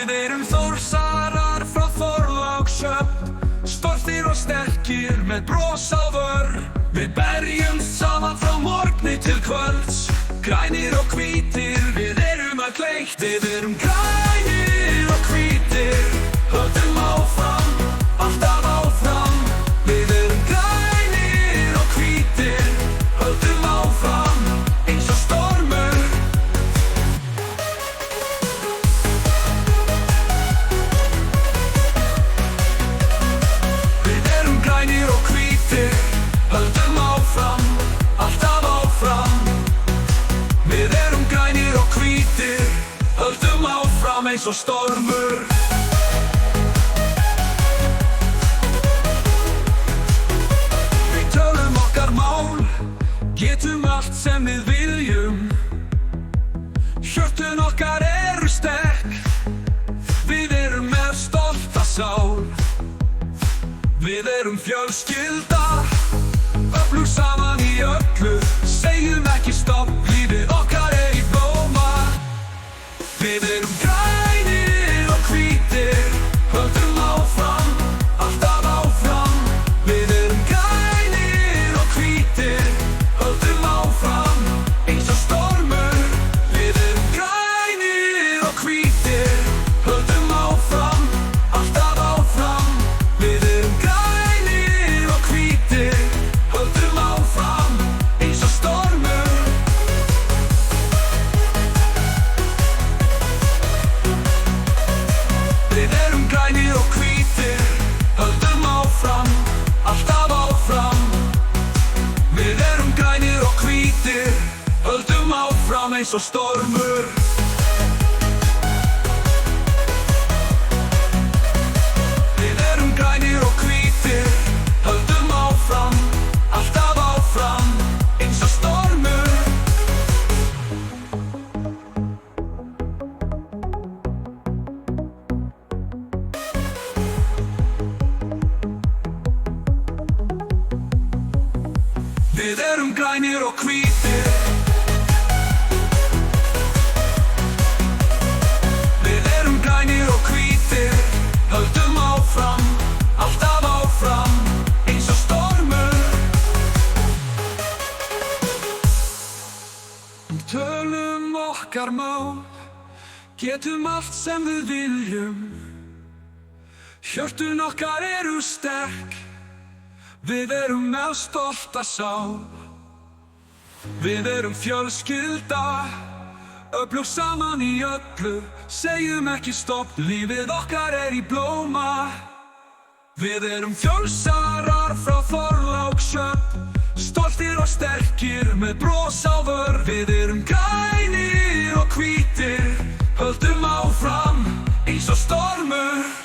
Við erum Þórsarar frá Þorlákshöfn, stoltir og sterkir með bros á vör. Við berjumst saman frá morgni til kvölds, grænir og hvítir, við erum öll eitt. Við erum grænir og hvítir, höldum áfram, alltaf áfram. Við erum grænir og hvítir, höldum áfram, eins og stormur. Við erum grænir og hvítir, höldum áfram, alltaf áfram. Við erum grænir og hvítir, höldum áfram eins og stormur. Við tölum okkar mál, getum allt sem við viljum. Hjörtun okkar eru sterk, við erum með stolta sál. Við erum fjölskylda, öflug saman í öllu, segjum ekki stopp, lífið okkar er í blóma. Við erum grænir og hvítir, höldum áfram, alltaf áfram. Við erum grænir og hvítir, höldum áfram, eins og stormur. Við erum grænir og hvítir, höldum áfram, alltaf áfram. Við erum grænir og hvítir, höldum áfram, eins og stormur. Við erum grænir og hvítir, höldum áfram, alltaf áfram. Við erum grænir og hvítir, höldum áfram eins og stormur. Við erum grænir og hvítir, höldum áfram, alltaf áfram, eins og stormur. Við erum grænir og hvítir, við erum grænir og hvítir, höldum áfram, alltaf áfram, eins og stormur. Tölum okkar mál, getum allt sem við viljum. Hjörtun okkar eru sterk, við erum með stolta sál. Við erum fjölskylda, öflug saman í öllu, segjum ekki stopp, lífið okkar er í blóma. Við erum Þórsarar frá Þorlákshöfn, stoltir og sterkir með bros á vör. Við erum grænir og hvítir, höldum áfram, eins og stormur.